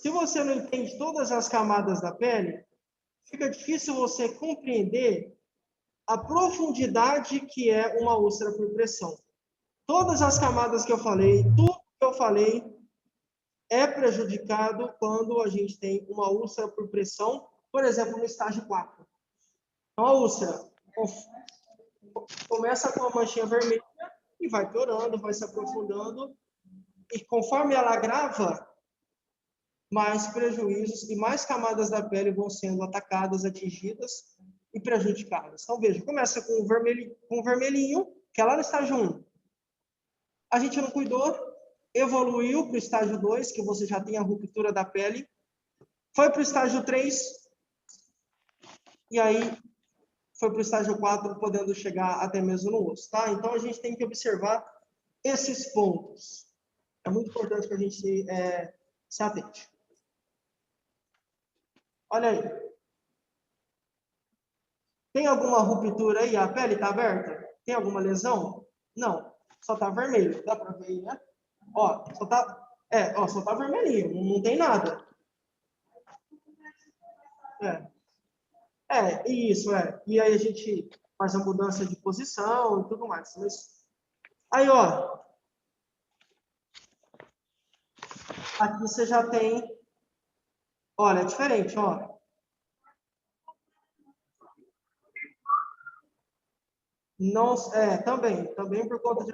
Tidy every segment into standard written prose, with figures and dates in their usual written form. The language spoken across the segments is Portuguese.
Se você não entende todas as camadas da pele, fica difícil você compreender a profundidade que é uma úlcera por pressão. Todas as camadas que eu falei, tudo que eu falei, é prejudicado quando a gente tem uma úlcera por pressão, por exemplo, no estágio 4. Então, a úlcera começa com uma manchinha vermelha e vai piorando, vai se aprofundando, e conforme ela agrava, mais prejuízos e mais camadas da pele vão sendo atacadas, atingidas e prejudicadas. Então, veja, começa com o vermelhinho, que é lá no estágio 1. A gente não cuidou, evoluiu para o estágio 2, que você já tem a ruptura da pele, foi para o estágio 3, e aí foi para o estágio 4, podendo chegar até mesmo no osso, tá? Então, a gente tem que observar esses pontos. É muito importante que a gente se atente. Olha aí. Tem alguma ruptura aí? A pele está aberta? Tem alguma lesão? Não. Só está vermelho. Dá para ver aí, né? Ó, só está vermelhinho. Não tem nada. Isso. E aí a gente faz a mudança de posição e tudo mais. Mas... Aí, ó. Aqui você já tem... Olha, é diferente, ó. Não, também por conta de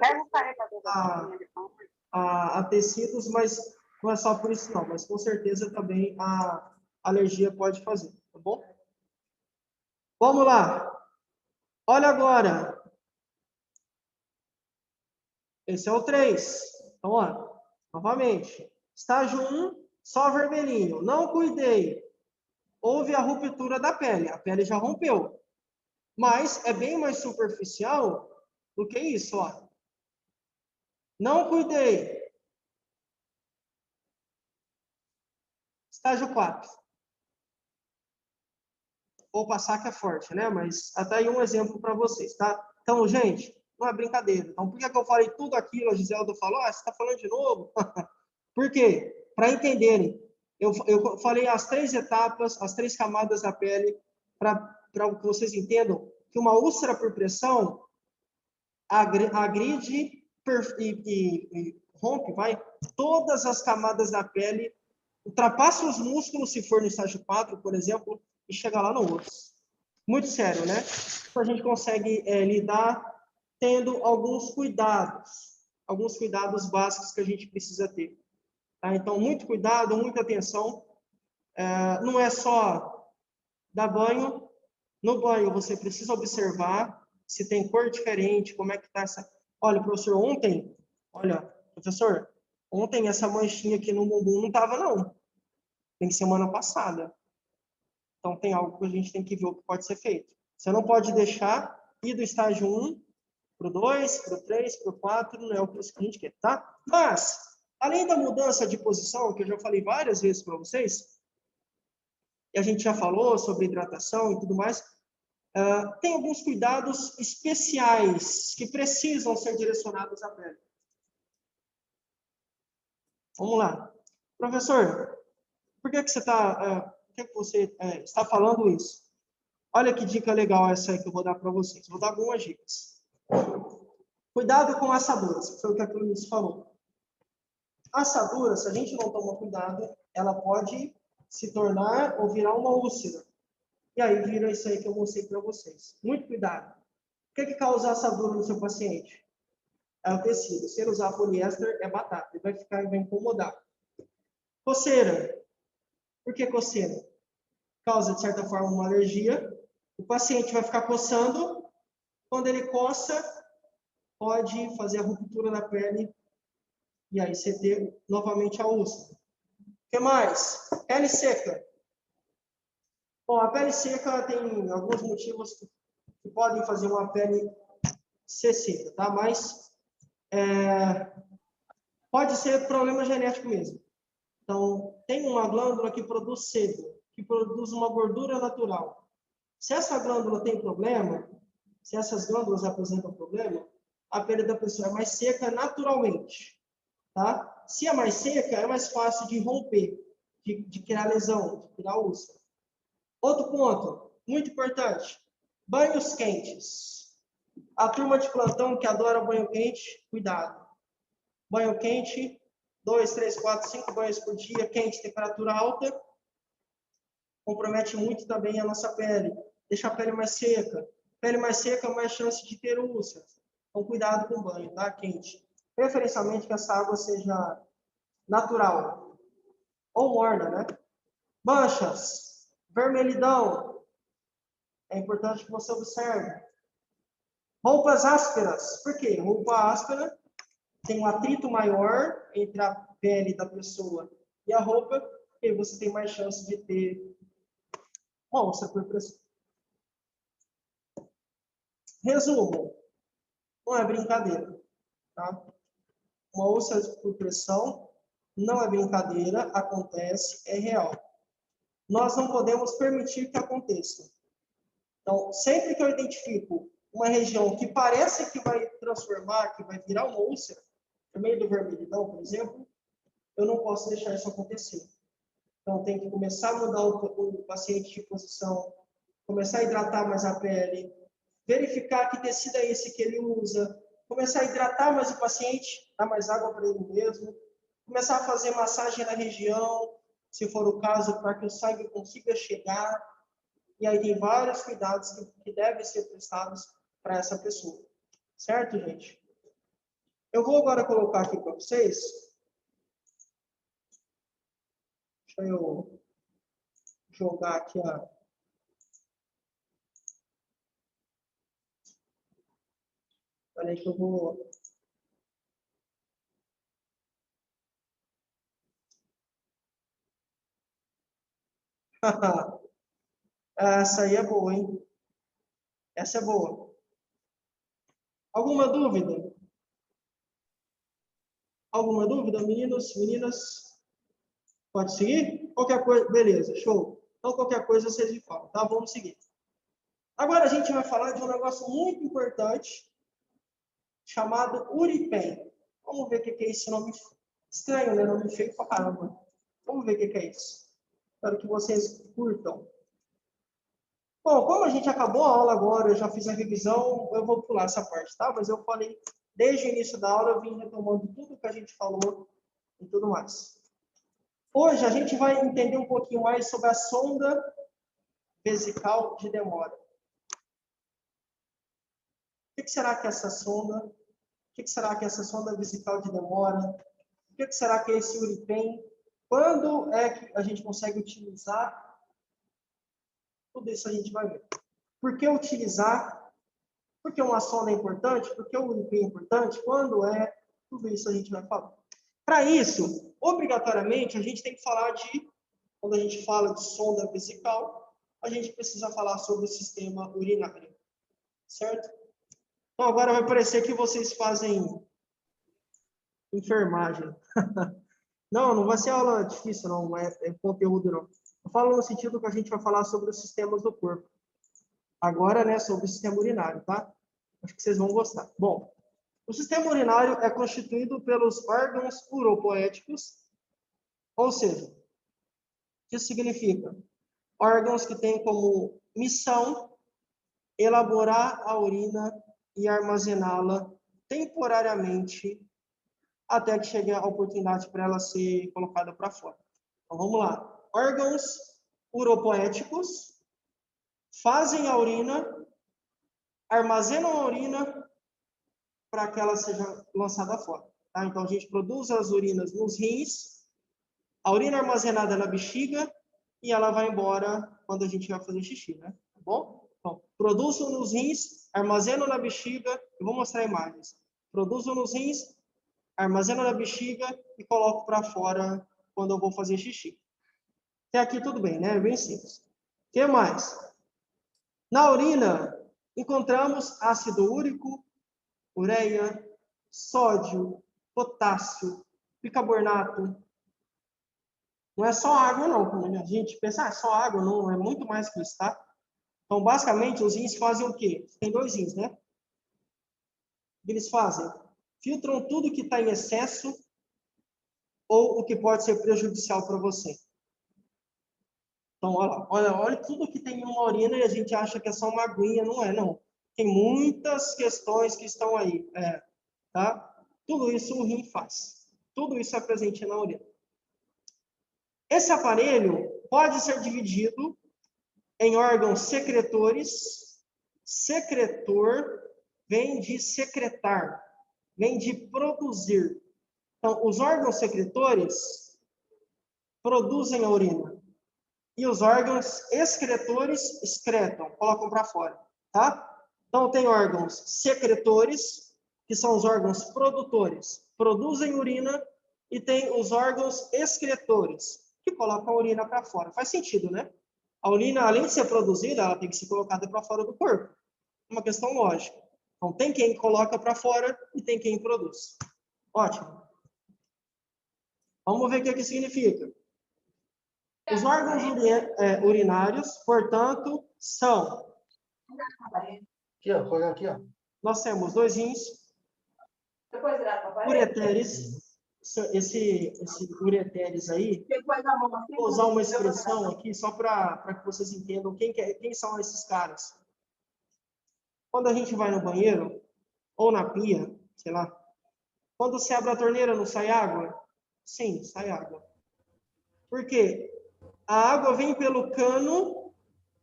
a tecidos, mas não é só por isso não, mas com certeza também a alergia pode fazer, tá bom? Vamos lá. Olha agora. Esse é o 3. Então, ó, novamente. Estágio 1, só vermelhinho. Não cuidei. Houve a ruptura da pele. A pele já rompeu. Mas é bem mais superficial do que isso, ó. Não cuidei. Estágio 4. Vou passar que é forte, né? Mas até aí um exemplo para vocês, tá? Então, gente, não é brincadeira. Então, por que eu falei tudo aquilo? A Giselda falou, você está falando de novo? Por quê? Para entenderem. Eu falei as 3 etapas, as 3 camadas da pele, para que vocês entendam que uma úlcera por pressão agride e rompe, todas as camadas da pele, ultrapassa os músculos, se for no estágio 4, por exemplo, e chega lá no osso. Muito sério, né? Então, a gente consegue lidar tendo alguns cuidados básicos que a gente precisa ter. Tá? Então, muito cuidado, muita atenção. Não é só dar banho. No banho, você precisa observar se tem cor diferente, como é que está essa... Olha, professor, ontem essa manchinha aqui no bumbum não estava, não. Tem semana passada. Então, tem algo que a gente tem que ver o que pode ser feito. Você não pode deixar ir do estágio 1 para o 2, para o 3, para o 4, não é o que a gente quer, tá? Mas, além da mudança de posição, que eu já falei várias vezes para vocês, e a gente já falou sobre hidratação e tudo mais, tem alguns cuidados especiais que precisam ser direcionados à pele. Vamos lá. Professor, por que você está falando isso? Olha que dica legal essa aí que eu vou dar para vocês. Vou dar algumas dicas. Cuidado com assaduras, que foi o que a Cleonice falou. Assadura, se a gente não tomar cuidado, ela pode se tornar ou virar uma úlcera. E aí vira isso aí que eu mostrei para vocês. Muito cuidado. O que causa assadura no seu paciente? É o tecido. Se ele usar poliéster, é batata. Ele vai incomodar. Coceira. Por que coceira? Causa, de certa forma, uma alergia. O paciente vai ficar coçando. Quando ele coça, pode fazer a ruptura da pele e aí você ter novamente a úlcera. O que mais? Pele seca. Bom, a pele seca tem alguns motivos que podem fazer uma pele ser seca, tá? Mas pode ser problema genético mesmo. Então, tem uma glândula que produz sebo, que produz uma gordura natural. Se essa glândula tem problema, se essas glândulas apresentam problema, a pele da pessoa é mais seca naturalmente, tá? Se é mais seca, é mais fácil de romper. de criar lesão, de criar úlcera. Outro ponto, muito importante, banhos quentes. A turma de plantão que adora banho quente, cuidado. Banho quente, 2, 3, 4, 5 banhos por dia, quente, temperatura alta, compromete muito também a nossa pele. Deixa a pele mais seca. Pele mais seca, mais chance de ter úlcera. Então, cuidado com o banho, tá? Quente. Preferencialmente que essa água seja natural. Ou morna, né? Manchas. Vermelhidão. É importante que você observe. Roupas ásperas. Por quê? Roupa áspera tem um atrito maior entre a pele da pessoa e a roupa, e você tem mais chance de ter uma úlcera por pressão. Resumo, não é brincadeira, tá? Uma úlcera por pressão não é brincadeira, acontece, é real. Nós não podemos permitir que aconteça. Então, sempre que eu identifico uma região que parece que vai transformar, que vai virar uma úlcera, no meio do vermelhidão, por exemplo, eu não posso deixar isso acontecer. Então, tem que começar a mudar o paciente de posição, começar a hidratar mais a pele, verificar que tecido é esse que ele usa, começar a hidratar mais o paciente, dar mais água para ele mesmo, começar a fazer massagem na região, se for o caso, para que o sangue consiga chegar. E aí tem vários cuidados que devem ser prestados para essa pessoa. Certo, gente? Eu vou agora colocar aqui para vocês. Deixa eu jogar aqui a... Olha aí que eu vou... Essa aí é boa, hein? Essa é boa. Alguma dúvida? Alguma dúvida, meninos, meninas? Pode seguir? Qualquer coisa, beleza, show. Então, qualquer coisa vocês me falam, tá? Vamos seguir. Agora a gente vai falar de um negócio muito importante, chamado Uripen. Vamos ver o que é esse nome estranho, né? Nome feio pra caramba. Vamos ver o que é isso. Espero que vocês curtam. Bom, como a gente acabou a aula agora, eu já fiz a revisão, eu vou pular essa parte, tá? Mas eu falei, desde o início da aula, eu vim retomando tudo que a gente falou e tudo mais. Hoje a gente vai entender um pouquinho mais sobre a sonda vesical de demora. O que será que é essa sonda? O que será que é essa sonda vesical de demora? O que será que é esse Uripen? Quando é que a gente consegue utilizar? Tudo isso a gente vai ver. Por que utilizar? Por que uma sonda é importante? Por que o Uripen é importante? Quando é? Tudo isso a gente vai falar. Para isso, obrigatoriamente, a gente tem que falar de, quando a gente fala de sonda vesical, a gente precisa falar sobre o sistema urinário, certo? Então, agora vai parecer que vocês fazem enfermagem. Não vai ser aula difícil, não é conteúdo, não. Eu falo no sentido que a gente vai falar sobre os sistemas do corpo. Agora, né, sobre o sistema urinário, tá? Acho que vocês vão gostar. Bom, o sistema urinário é constituído pelos órgãos uropoéticos, ou seja, o que isso significa? Órgãos que têm como missão elaborar a urina e armazená-la temporariamente até que chegue a oportunidade para ela ser colocada para fora. Então, vamos lá. Órgãos uropoéticos fazem a urina, armazenam a urina para que ela seja lançada fora. Tá? Então, a gente produz as urinas nos rins, a urina é armazenada na bexiga e ela vai embora quando a gente vai fazer xixi, né? Tá bom? Então, produzo nos rins, armazeno na bexiga, eu vou mostrar imagens. Produzo nos rins, armazeno na bexiga e coloco para fora quando eu vou fazer xixi. Até aqui tudo bem, né? Bem simples. O que mais? Na urina, encontramos ácido úrico, ureia, sódio, potássio, bicarbonato. Não é só água, não. Como a gente pensa, só água, não, é muito mais que isso, tá? Então, basicamente, os rins fazem o quê? Tem dois rins, né? O que eles fazem? Filtram tudo que está em excesso ou o que pode ser prejudicial para você. Então, olha tudo que tem em uma urina e a gente acha que é só uma aguinha, não é, não. Tem muitas questões que estão aí, tá? Tudo isso o rim faz. Tudo isso é presente na urina. Esse aparelho pode ser dividido em órgãos secretores. Secretor vem de secretar, vem de produzir. Então, os órgãos secretores produzem a urina. E os órgãos excretores excretam, colocam para fora, tá? Então, tem órgãos secretores, que são os órgãos produtores, produzem urina, e tem os órgãos excretores, que colocam a urina para fora. Faz sentido, né? A urina, além de ser produzida, ela tem que ser colocada para fora do corpo. Uma questão lógica. Então, tem quem coloca para fora e tem quem produz. Ótimo. Vamos ver o que significa. Os órgãos urinários, portanto, são... Aqui, ó, coloca aqui, ó. Nós temos 2 rins, ureteres. Esse ureteres aí, vou usar uma expressão aqui só para que vocês entendam quem são esses caras. Quando a gente vai no banheiro, ou na pia, sei lá, quando você abre a torneira, não sai água? Sim, sai água. Por quê? A água vem pelo cano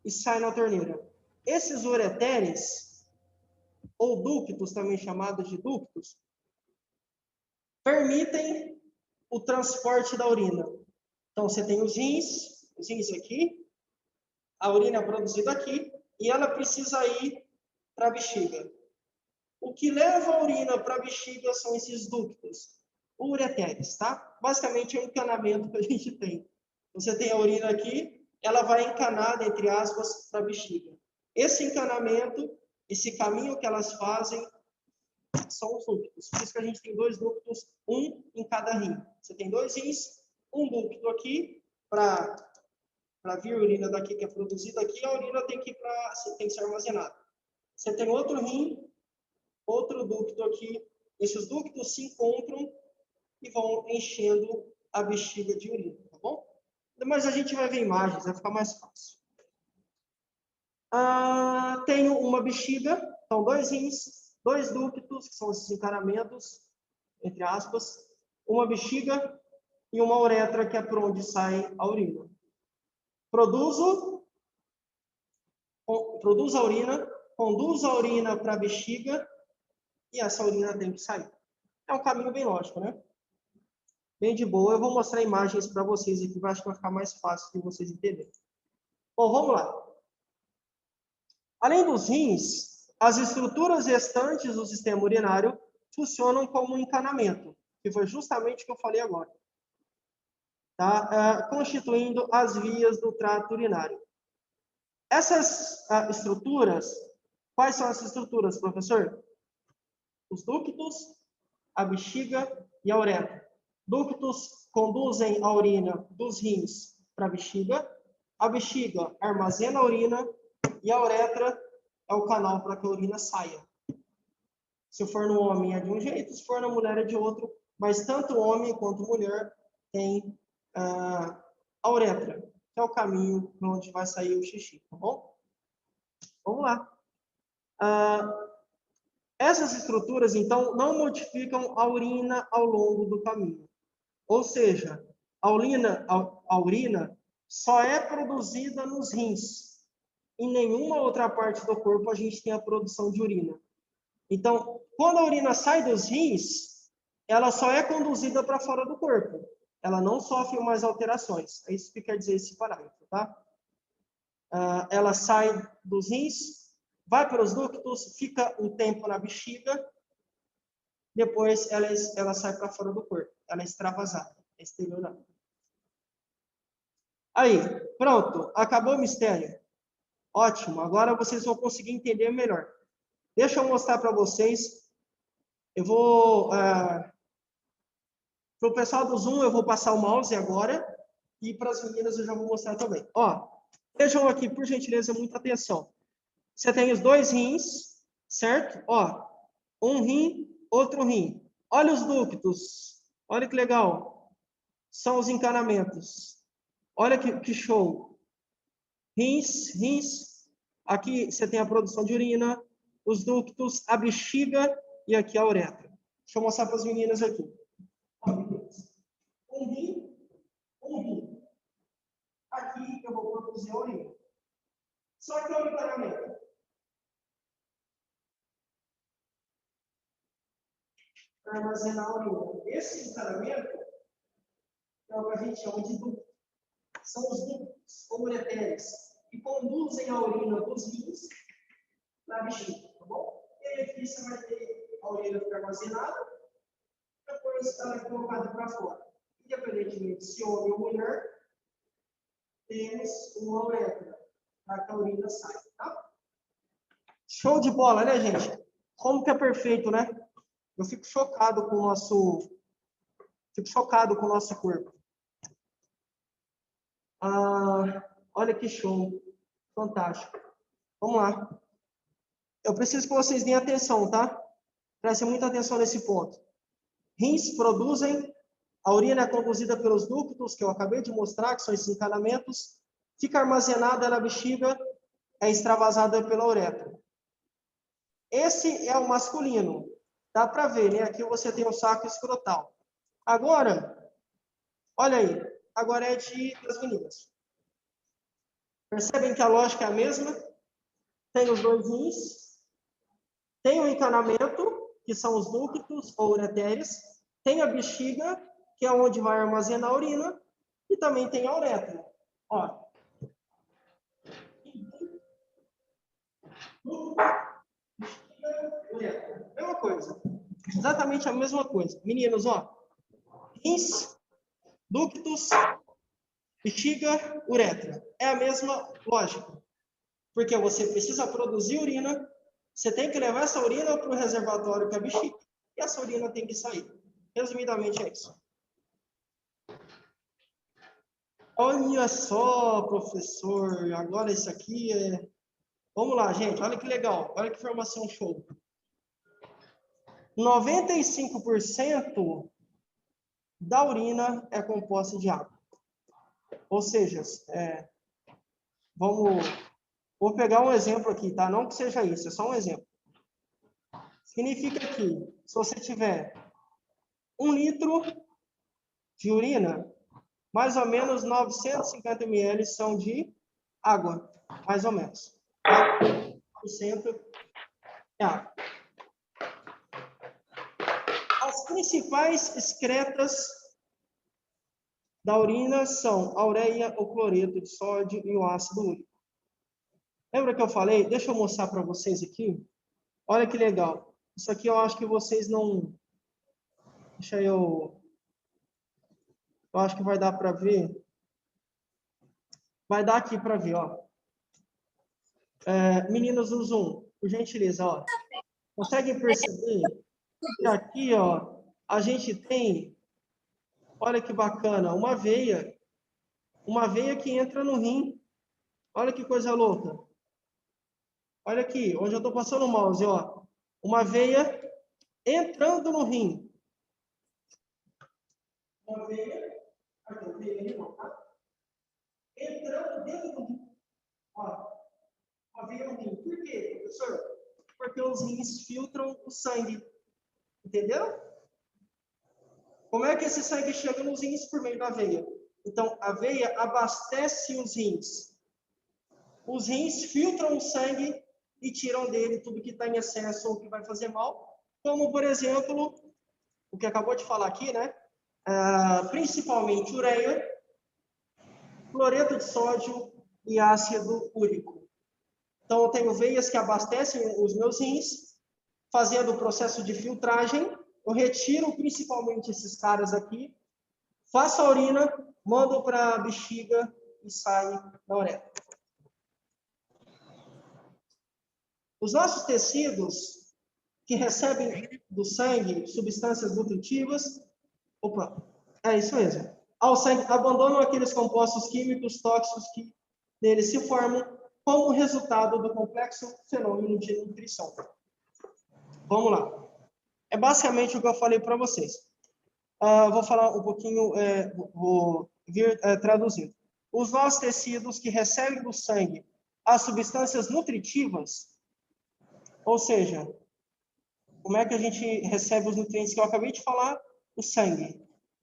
e sai na torneira. Esses ureteres, ou ductos, também chamados de ductos, permitem o transporte da urina. Então, você tem os rins aqui, a urina é produzida aqui, e ela precisa ir para a bexiga. O que leva a urina para a bexiga são esses ductos, ureteres, tá? Basicamente é um encanamento que a gente tem. Você tem a urina aqui, ela vai encanada, entre aspas, para a bexiga. Esse encanamento, esse caminho que elas fazem, são os ductos. Por isso que a gente tem 2 ductos, um em cada rim. Você tem 2 rins, um ducto aqui para vir a urina daqui que é produzida aqui, a urina tem que ser armazenada. Você tem outro rim, outro ducto aqui. Esses ductos se encontram e vão enchendo a bexiga de urina, tá bom? Mas a gente vai ver imagens, vai ficar mais fácil. Tenho uma bexiga, então 2 rins, 2 ductos, que são esses encanamentos, entre aspas, uma bexiga e uma uretra, que é por onde sai a urina. Produz a urina, conduz a urina para a bexiga e essa urina tem que sair. É um caminho bem lógico, né? Bem de boa. Eu vou mostrar imagens para vocês aqui, acho que vai ficar mais fácil de vocês entenderem. Bom, vamos lá. Além dos rins, as estruturas restantes do sistema urinário funcionam como um encanamento, que foi justamente o que eu falei agora, tá? Constituindo as vias do trato urinário. Essas estruturas, quais são essas estruturas, professor? Os ductos, a bexiga e a uretra. Ductos conduzem a urina dos rins para a bexiga armazena a urina e a uretra é o canal para que a urina saia. Se for no homem é de um jeito, se for na mulher é de outro, mas tanto homem quanto mulher tem a uretra, que é o caminho para onde vai sair o xixi, tá bom? Vamos lá. Essas estruturas, então, não modificam a urina ao longo do caminho. Ou seja, a urina só é produzida nos rins. Em nenhuma outra parte do corpo a gente tem a produção de urina. Então, quando a urina sai dos rins, ela só é conduzida para fora do corpo. Ela não sofre mais alterações. É isso que quer dizer esse parágrafo, tá? Ela sai dos rins, vai para os ductos, fica um tempo na bexiga, depois ela sai para fora do corpo. Ela é extravasada, é exteriorada. Aí, pronto, acabou o mistério. Ótimo, agora vocês vão conseguir entender melhor. Deixa eu mostrar para vocês. Eu vou... para o pessoal do Zoom, eu vou passar o mouse agora. E para as meninas eu já vou mostrar também. Ó, vejam aqui, por gentileza, muita atenção. Você tem os 2 rins, certo? Ó, um rim, outro rim. Olha os ductos. Olha que legal. São os encanamentos. Olha que show. rins. Aqui você tem a produção de urina, os ductos, a bexiga e aqui a uretra. Deixa eu mostrar para as meninas aqui. Um rim. Aqui eu vou produzir a urina. Só que o encanamento. Para armazenar a urina. Esse encanamento é o que a gente chama de ducto. São os ductos, ou ureteres, que conduzem a urina dos rins na bexiga, tá bom? E aí aqui você vai ter a urina ficar armazenada, depois ela é colocada para fora. Independentemente se homem ou mulher, temos uma uretra, para que a urina saia, tá? Show de bola, né, gente? Como que é perfeito, né? Eu fico chocado com o nosso corpo. Olha que show. Fantástico. Vamos lá. Eu preciso que vocês deem atenção, tá? Prestem muita atenção nesse ponto. Rins produzem, a urina é conduzida pelos ductos, que eu acabei de mostrar, que são esses encanamentos, fica armazenada na bexiga, é extravasada pela uretra. Esse é o masculino. Dá para ver, né? Aqui você tem o saco escrotal. Agora, olha aí. Agora é das meninas. Percebem que a lógica é a mesma? Tem os dois rins, tem o encanamento, que são os ductos ou ureteres, tem a bexiga, que é onde vai armazenar a urina, e também tem a uretra. Ó. Uretra. Mesma coisa. Exatamente a mesma coisa. Meninos, ó. Rins, ductos, bexiga, uretra. É a mesma lógica. Porque você precisa produzir urina, você tem que levar essa urina para o reservatório que é a bexiga, e essa urina tem que sair. Resumidamente é isso. Olha só, professor, agora isso aqui é... Vamos lá, gente, olha que legal, olha que informação show. 95% da urina é composta de água. Ou seja, vou pegar um exemplo aqui, tá? Não que seja isso, é só um exemplo. Significa que, se você tiver 1 litro de urina, mais ou menos 950 ml são de água, mais ou menos. 9% é água. As principais excretas da urina são a ureia, o cloreto de sódio e o ácido úrico. Lembra que eu falei? Deixa eu mostrar para vocês aqui. Olha que legal. Isso aqui eu acho que vocês não... Deixa eu... Eu acho que vai dar para ver. Vai dar aqui para ver, ó. Meninos do Zoom, por gentileza, ó. Conseguem perceber que aqui, ó, a gente tem, olha que bacana, uma veia que entra no rim. Olha que coisa louca. Olha aqui, onde eu estou passando o mouse, ó. Uma veia entrando no rim. Uma veia, aqui, veia ali, não, tá? Entrando dentro do rim. Ó, uma veia no rim. Por quê, professor? Porque os rins filtram o sangue. Entendeu? Como é que esse sangue chega nos rins? Por meio da veia. Então, a veia abastece os rins. Os rins filtram o sangue e tiram dele tudo que está em excesso ou que vai fazer mal. Como, por exemplo, o que acabou de falar aqui, né? Principalmente ureia, cloreto de sódio e ácido úrico. Então, eu tenho veias que abastecem os meus rins, fazendo o processo de filtragem. Eu retiro principalmente esses caras aqui, faço a urina, mando para a bexiga e sai da uretra. Os nossos tecidos que recebem do sangue substâncias nutritivas, é isso mesmo. Ao sangue, abandonam aqueles compostos químicos tóxicos que neles se formam como resultado do complexo fenômeno de nutrição. Vamos lá. É basicamente o que eu falei para vocês. Vou falar um pouquinho, vou vir traduzindo. os nossos tecidos que recebem do sangue as substâncias nutritivas, ou seja, como é que a gente recebe os nutrientes que eu acabei de falar? O sangue.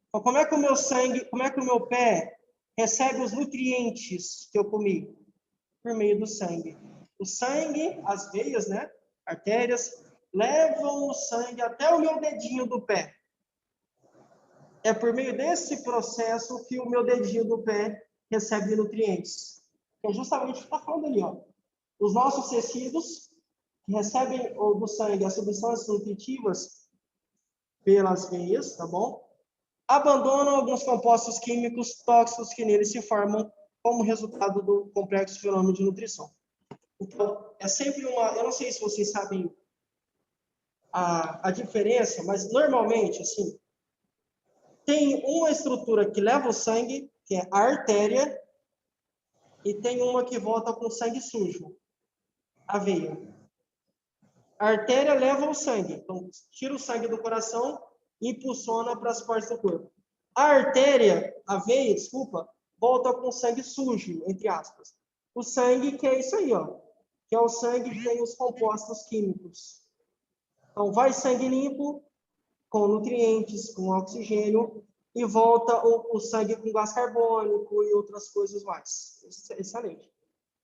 Então, como é que o meu sangue, como é que o meu pé recebe os nutrientes que eu comi? Por meio do sangue. O sangue, as veias, né? Artérias, levam o sangue até o meu dedinho do pé. É por meio desse processo que o meu dedinho do pé recebe nutrientes. Que é justamente o que está falando ali, ó. Os nossos tecidos que recebem do sangue as substâncias nutritivas pelas veias, tá bom? Abandonam alguns compostos químicos tóxicos que neles se formam como resultado do complexo fenômeno de nutrição. Então, é sempre uma... Eu não sei se vocês sabem a diferença, mas normalmente, assim, tem uma estrutura que leva o sangue, que é a artéria, e tem uma que volta com sangue sujo, a veia. A artéria leva o sangue, então tira o sangue do coração e impulsiona para as partes do corpo. A artéria, a veia, desculpa, volta com sangue sujo, entre aspas. O sangue que é isso aí, ó, que é o sangue que tem os compostos químicos. Então vai sangue limpo, com nutrientes, com oxigênio, e volta o sangue com gás carbônico e outras coisas mais. Excelente.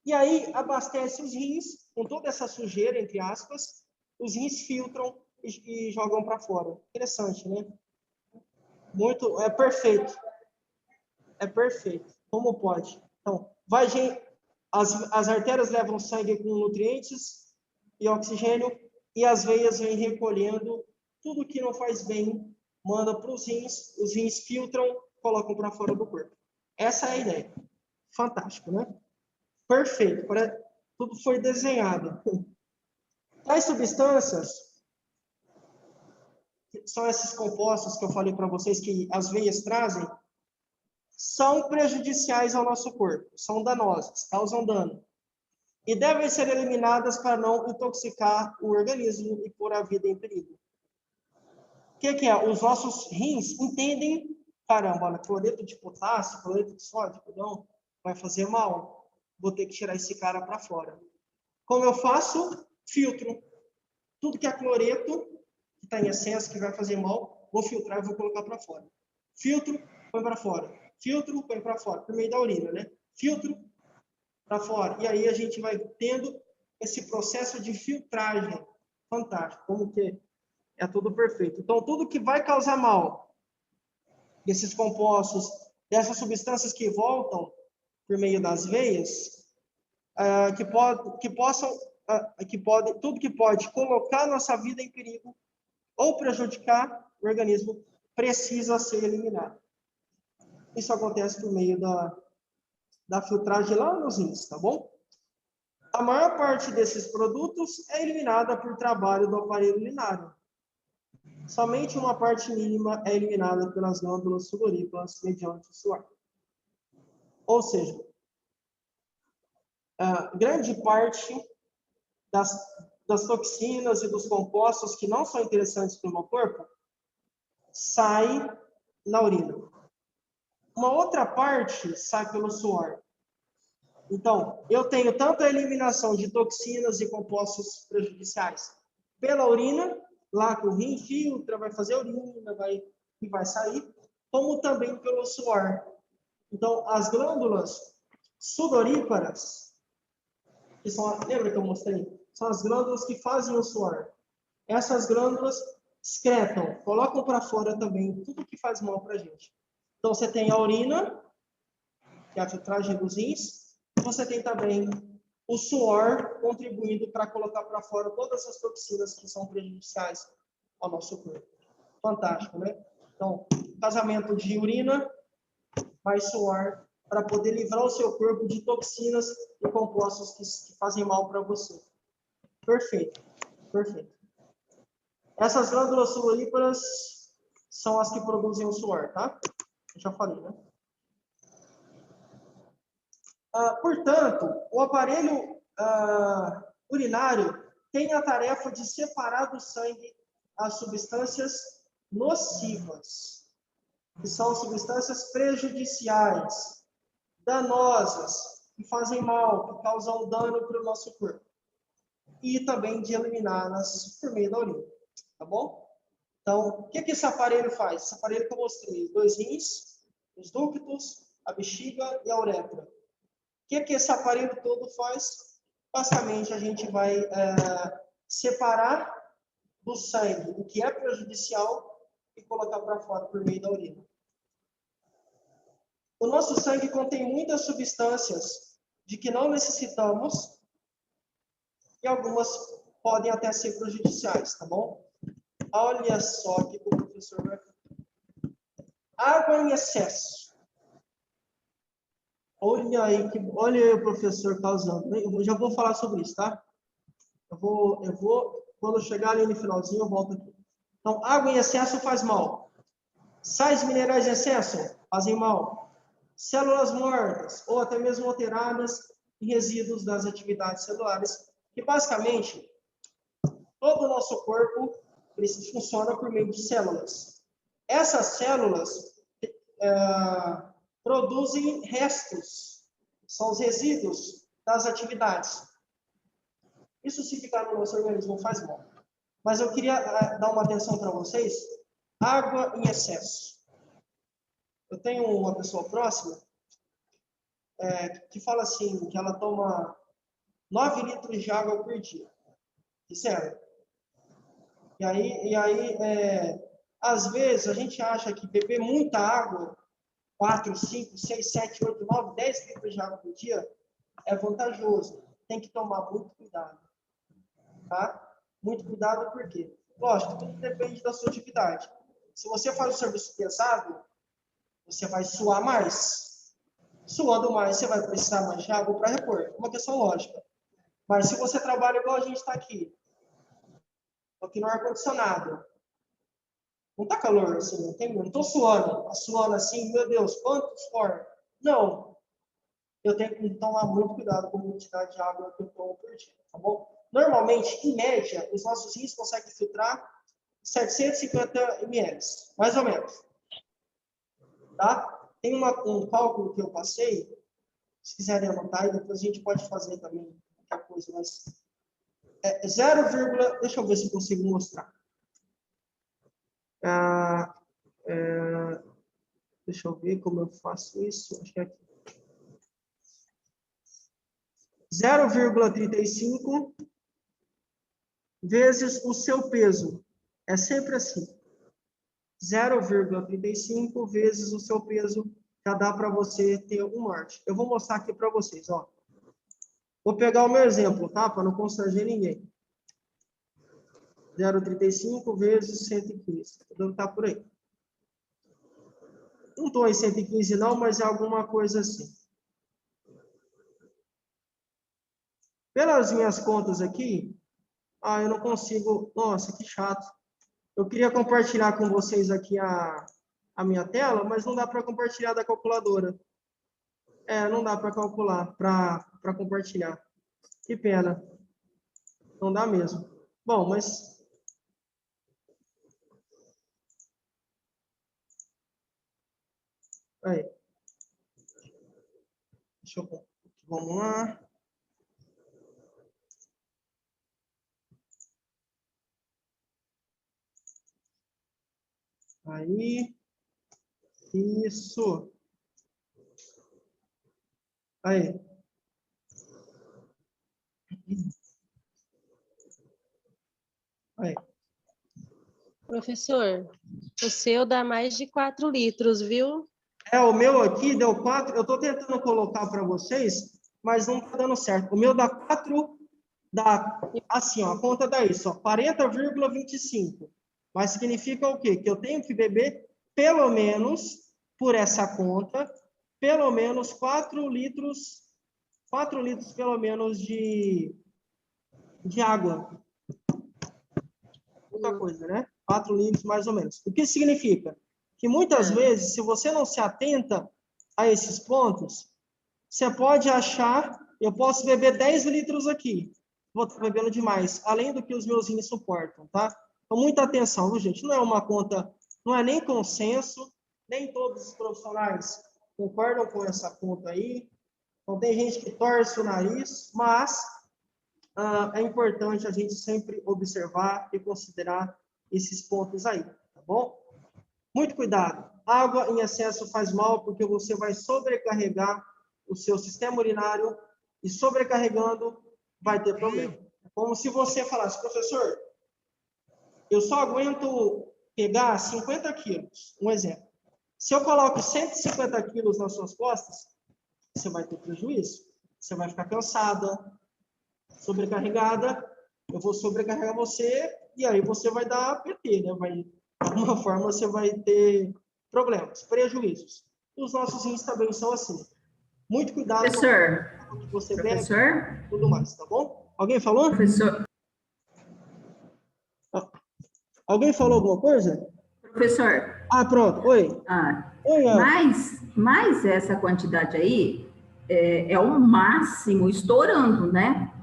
E aí abastece os rins com toda essa sujeira, entre aspas, os rins filtram e jogam para fora. Interessante, né? Muito, é perfeito. É perfeito. Como pode? Então, as artérias levam sangue com nutrientes e oxigênio, e as veias vêm recolhendo tudo que não faz bem, manda para os rins filtram, colocam para fora do corpo. Essa é a ideia. Fantástico, né? Perfeito. Tudo foi desenhado. Tais substâncias são esses compostos que eu falei para vocês que as veias trazem, são prejudiciais ao nosso corpo, são danosas, causam dano. E devem ser eliminadas para não intoxicar o organismo e pôr a vida em perigo. O que é? Os nossos rins entendem, caramba, cloreto de potássio, cloreto de sódio, não, vai fazer mal. Vou ter que tirar esse cara para fora. Como eu faço? Filtro. Tudo que é cloreto, que está em excesso, que vai fazer mal, vou filtrar e vou colocar para fora. Filtro, põe para fora. Filtro, põe para fora, por meio da urina, né? Filtro, para fora. E aí a gente vai tendo esse processo de filtragem. Fantástico. Como que é tudo perfeito. Então, tudo que vai causar mal, desses compostos, dessas substâncias que voltam por meio das veias, tudo que pode colocar nossa vida em perigo ou prejudicar o organismo, precisa ser eliminado. Isso acontece por meio da filtragem lá nos rins, tá bom? A maior parte desses produtos é eliminada por trabalho do aparelho urinário. Somente uma parte mínima é eliminada pelas glândulas sudoríparas mediante o suor. Ou seja, grande parte das toxinas e dos compostos que não são interessantes para o meu corpo sai na urina. Uma outra parte sai pelo suor. Então, eu tenho tanto a eliminação de toxinas e compostos prejudiciais pela urina, lá que o rim filtra, vai fazer a urina, vai sair, como também pelo suor. Então, as glândulas sudoríparas, que são, lembra que eu mostrei? São as glândulas que fazem o suor. Essas glândulas excretam, colocam para fora também tudo que faz mal para a gente. Então, você tem a urina, que é a filtragem dos rins, e você tem também o suor contribuindo para colocar para fora todas as toxinas que são prejudiciais ao nosso corpo. Fantástico, né? Então, casamento de urina mais suor para poder livrar o seu corpo de toxinas e compostos que fazem mal para você. Perfeito, perfeito. Essas glândulas sudoríparas são as que produzem o suor, tá? Eu já falei, né? Portanto, o aparelho urinário tem a tarefa de separar do sangue as substâncias nocivas, que são substâncias prejudiciais, danosas, que fazem mal, que causam dano para o nosso corpo. E também de eliminá-las por meio da urina, tá bom? Então, o que esse aparelho faz? Esse aparelho que eu mostrei, 2 rins, os ductos, a bexiga e a uretra. O que esse aparelho todo faz? Basicamente, a gente vai separar do sangue o que é prejudicial e colocar para fora por meio da urina. O nosso sangue contém muitas substâncias de que não necessitamos e algumas podem até ser prejudiciais, tá bom? Olha só que o professor vai falar. Água em excesso. Olha aí o professor causando. Eu já vou falar sobre isso, tá? Eu vou quando eu chegar ali no finalzinho, eu volto aqui. Então, água em excesso faz mal. Sais minerais em excesso fazem mal. Células mortas ou até mesmo alteradas e resíduos das atividades celulares, que basicamente todo o nosso corpo funciona por meio de células. Essas células produzem restos, são os resíduos das atividades. Isso, se ficar no nosso organismo, faz mal. Mas eu queria dar uma atenção para vocês. Água em excesso. Eu tenho uma pessoa próxima que fala assim, que ela toma 9 litros de água por dia. Sério. E aí, às vezes, a gente acha que beber muita água, 4, 5, 6, 7, 8, 9, 10 litros de água por dia, é vantajoso. Tem que tomar muito cuidado. Tá? Muito cuidado, por quê? Lógico, tudo depende da sua atividade. Se você faz um serviço pesado, você vai suar mais. Suando mais, você vai precisar mais de água para repor. É uma questão lógica. Mas se você trabalha igual a gente está aqui no ar-condicionado, não está calor assim, não estou suando assim, meu Deus, quanto suor? Não. Eu tenho que tomar muito cuidado com a quantidade de água que eu tomo por dia, tá bom? Normalmente, em média, os nossos rins conseguem filtrar 750 ml, mais ou menos. Tá? Tem um cálculo que eu passei, se quiserem anotar, e depois a gente pode fazer também qualquer coisa, mas 0, deixa eu ver se eu consigo mostrar. Deixa eu ver como eu faço isso. Acho que é aqui. 0,35 vezes o seu peso. É sempre assim. 0,35 vezes o seu peso, já dá para você ter um norte. Eu vou mostrar aqui para vocês, ó. Vou pegar o meu exemplo, tá? Para não constranger ninguém. 0,35 vezes 115. Deve estar por aí. Não estou em 115 não, mas é alguma coisa assim. Pelas minhas contas aqui, eu não consigo... Nossa, que chato. Eu queria compartilhar com vocês aqui a minha tela, mas não dá para compartilhar da calculadora. Não dá para calcular, para compartilhar. Que pena. Não dá mesmo. Bom, mas... Aí. Deixa eu ver. Vamos lá. Aí. Isso. Aí. Aí. Professor, o seu dá mais de 4 litros, viu? O meu aqui deu 4. Eu estou tentando colocar para vocês, mas não está dando certo. O meu dá 4, dá assim, ó, a conta dá isso, ó, 40,25. Mas significa o quê? Que eu tenho que beber pelo menos, por essa conta, pelo menos 4 litros pelo menos de água. Muita coisa, né? 4 litros mais ou menos. O que significa? Que muitas vezes, se você não se atenta a esses pontos, você pode achar, eu posso beber 10 litros aqui, vou estar bebendo demais, além do que os meus rins suportam, tá? Então, muita atenção, viu, gente? Não é uma conta, não é nem consenso, nem todos os profissionais concordam com essa conta aí. Então, tem gente que torce o nariz, mas é importante a gente sempre observar e considerar esses pontos aí, tá bom? Muito cuidado. Água em excesso faz mal porque você vai sobrecarregar o seu sistema urinário e sobrecarregando vai ter problema. É como se você falasse, professor, eu só aguento pegar 50 quilos, um exemplo. Se eu coloco 150 quilos nas suas costas, você vai ter prejuízo. Você vai ficar cansada, sobrecarregada, eu vou sobrecarregar você e aí você vai dar PT, né? De alguma forma você vai ter problemas, prejuízos. Os nossos rins também são assim. Muito cuidado Professor, com o que você professor, bebe e tudo mais, tá bom? Alguém falou? professor, Alguém falou alguma coisa? professor, Ah, pronto. Oi. Oi, Ana. mas essa quantidade aí é o máximo estourando, né?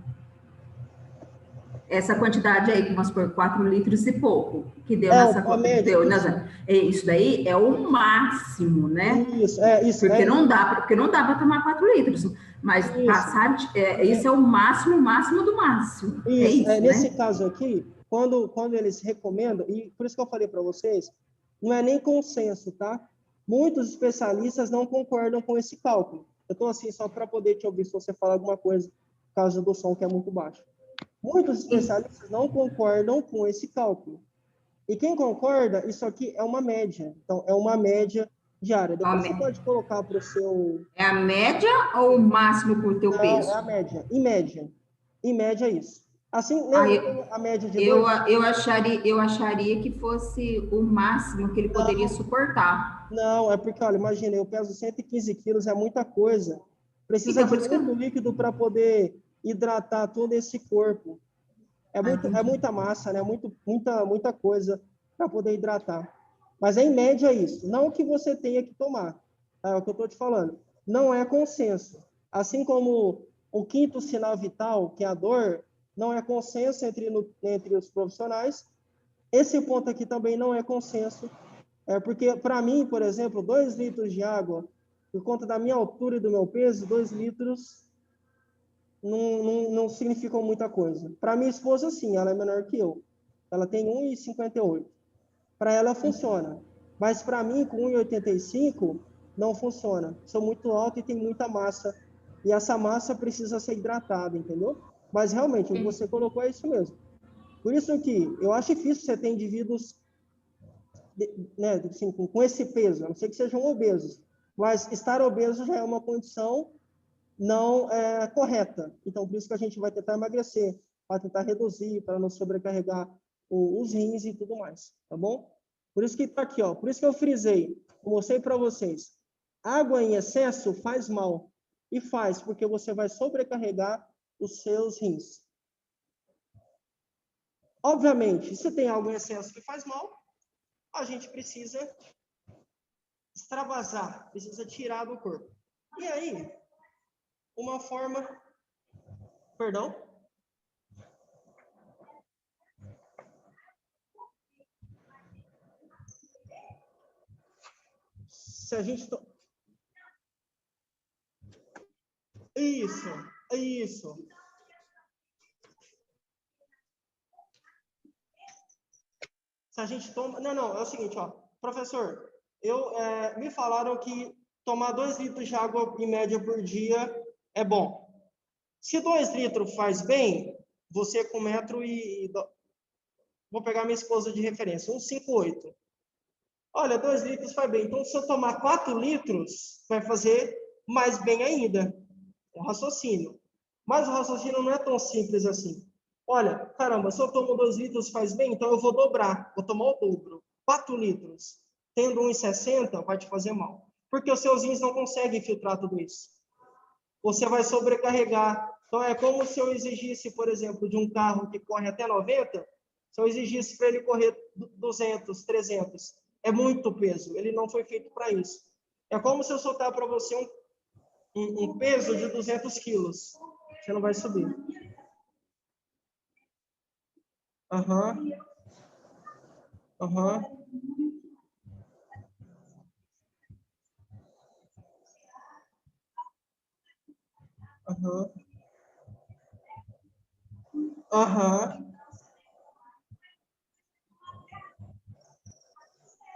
Essa quantidade aí, vamos por 4 litros e pouco, que deu A média. Isso daí é o máximo, né? Isso. Porque não dá para tomar 4 litros, mas Isso. passar, isso é o máximo do máximo. É isso, nesse né? caso aqui, quando eles recomendam, e por isso que eu falei para vocês, não é nem consenso, tá? Muitos especialistas não concordam com esse cálculo. Eu estou assim só para poder te ouvir se você falar alguma coisa, por causa do som que é muito baixo. Muitos especialistas não concordam com esse cálculo. E quem concorda, isso aqui é uma média. Então, é uma média diária. Depois você pode colocar para o seu... É a média ou o máximo por teu peso? Não, é a média. Em média. Em média, é isso. Assim, Aí, a média de eu 2... eu acharia que fosse o máximo que ele poderia suportar. Não, é porque, olha, imagina, eu peso 115 quilos, é muita coisa. Precisa Então, de por isso que muito líquido para poder hidratar todo esse corpo. É entendi. muita massa, né? Muita coisa para poder hidratar. Mas é em média isso. Não que você tenha que tomar. Tá? É o que eu estou te falando. Não é consenso. Assim como o quinto sinal vital, que é a dor, não é consenso entre os profissionais. Esse ponto aqui também não é consenso. Porque, para mim, por exemplo, 2 litros de água, por conta da minha altura e do meu peso, 2 litros não significam muita coisa. Para minha esposa, sim, ela é menor que eu. Ela tem 1,58. Para ela funciona. Mas para mim, com 1,85, não funciona. Sou muito alto e tenho muita massa. E essa massa precisa ser hidratada, entendeu? Mas realmente, o que você colocou é isso mesmo. Por isso que eu acho difícil você ter indivíduos né, assim, com esse peso, a não ser que sejam obesos. Mas estar obeso já é uma condição não correta. Então, por isso que a gente vai tentar emagrecer, para tentar reduzir, para não sobrecarregar os rins e tudo mais, tá bom? Por isso que está aqui, ó. Por isso que eu frisei, eu mostrei para vocês. Água em excesso faz mal. E faz, porque você vai sobrecarregar os seus rins. Obviamente, se tem algo em excesso que faz mal, a gente precisa extravasar, precisa tirar do corpo. E aí, uma forma... Perdão? Se a gente... Isso. Se a gente toma... Não, é o seguinte, ó. Professor, me falaram que tomar 2 litros de água em média por dia é bom. Se 2 litros faz bem, você com 1 metro vou pegar minha esposa de referência, 1,58. Olha, 2 litros faz bem. Então, se eu tomar 4 litros, vai fazer mais bem ainda. É um raciocínio. Mas o raciocínio não é tão simples assim. Olha, caramba, se eu tomo 2 litros faz bem, então eu vou dobrar, vou tomar o dobro. 4 litros, tendo 1,60, vai te fazer mal. Porque os seus rins não conseguem filtrar tudo isso. Você vai sobrecarregar. Então, é como se eu exigisse, por exemplo, de um carro que corre até 90, se eu exigisse para ele correr 200, 300. É muito peso, ele não foi feito para isso. É como se eu soltar para você um peso de 200 quilos. Você não vai subir. Aham. Aham. Aham.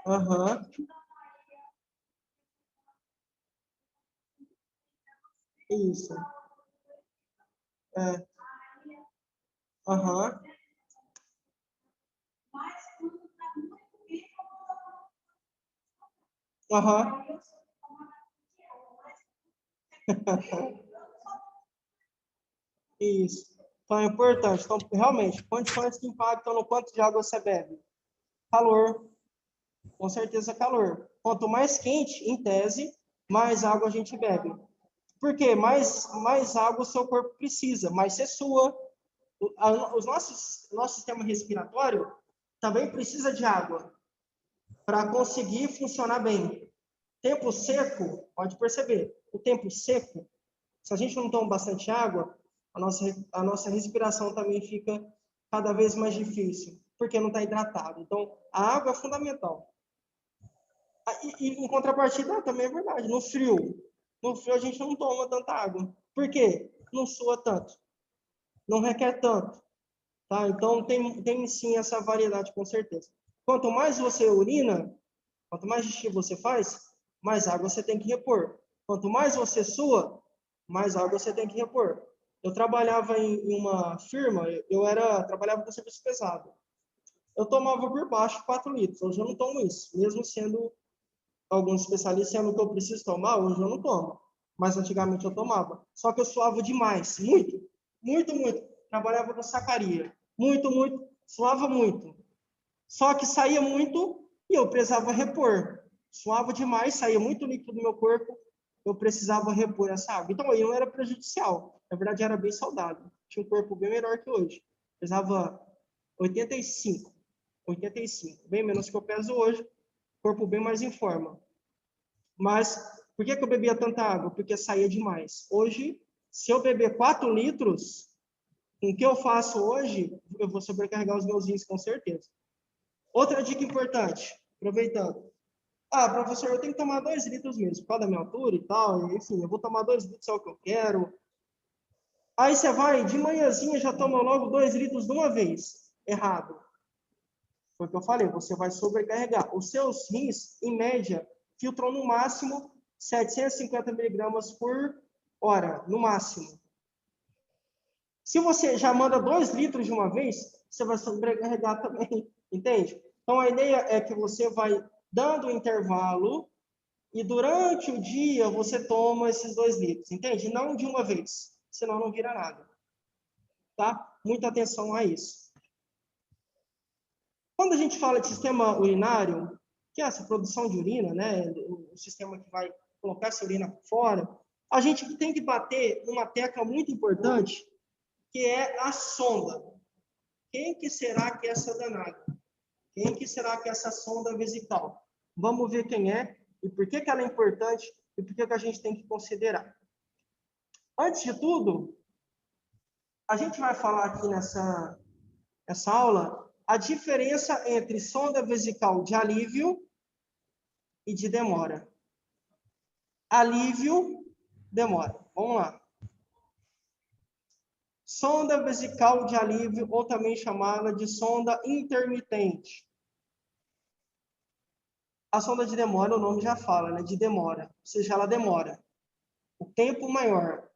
Aham. Isso. É. Aham. Aham. Isso. Então é importante. Então, realmente, condições que impactam no quanto de água você bebe. Calor, com certeza calor. Quanto mais quente, em tese, mais água a gente bebe. Por quê? Mais água o seu corpo precisa, mais você sua. Nosso sistema respiratório também precisa de água para conseguir funcionar bem. Tempo seco, pode perceber, o tempo seco, se a gente não toma bastante água, a nossa respiração também fica cada vez mais difícil, porque não está hidratado. Então, a água é fundamental. E em contrapartida, também é verdade, no frio a gente não toma tanta água. Por quê? Não sua tanto, não requer tanto. Tá? Então, tem sim essa variedade, com certeza. Quanto mais você urina, quanto mais xixi você faz, mais água você tem que repor. Quanto mais você sua, mais água você tem que repor. Eu trabalhava em uma firma, trabalhava com serviço pesado. Eu tomava por baixo 4 litros. Hoje eu não tomo isso. Mesmo sendo alguns especialistas, sendo que eu preciso tomar, hoje eu não tomo. Mas antigamente eu tomava. Só que eu suava demais. Muito. Muito, muito. Trabalhava com sacaria. Muito, muito. Suava muito. Só que saía muito e eu precisava repor. Suava demais, saía muito líquido do meu corpo, eu precisava repor essa água. Então, aí não era prejudicial. Na verdade, era bem saudável. Tinha um corpo bem melhor que hoje. Pesava 85. 85. Bem menos que eu peso hoje. Corpo bem mais em forma. Mas, por que eu bebia tanta água? Porque saía demais. Hoje, se eu beber 4 litros, com o que eu faço hoje, eu vou sobrecarregar os meus rins com certeza. Outra dica importante, aproveitando. Professor, eu tenho que tomar 2 litros mesmo, por causa da minha altura e tal. Enfim, eu vou tomar 2 litros, é o que eu quero. Aí você vai, de manhãzinha, já toma logo 2 litros de uma vez. Errado. Foi o que eu falei, você vai sobrecarregar. Os seus rins, em média, filtram no máximo 750 miligramas por hora, no máximo. Se você já manda 2 litros de uma vez, você vai sobrecarregar também, entende? Então, a ideia é que você vai dando intervalo e durante o dia você toma esses 2 litros, entende? Não de uma vez, senão não vira nada. Tá? Muita atenção a isso. Quando a gente fala de sistema urinário, que é essa produção de urina, né? O sistema que vai colocar essa urina para fora, a gente tem que bater numa tecla muito importante, que é a sonda. Quem que será que é essa danada? Quem que será que é essa sonda vesical? Vamos ver quem é e por que ela é importante e por que a gente tem que considerar. Antes de tudo, a gente vai falar aqui nessa aula a diferença entre sonda vesical de alívio e de demora. Alívio, demora. Vamos lá. Sonda vesical de alívio, ou também chamada de sonda intermitente. A sonda de demora, o nome já fala, né? De demora. Ou seja, ela demora. O tempo maior.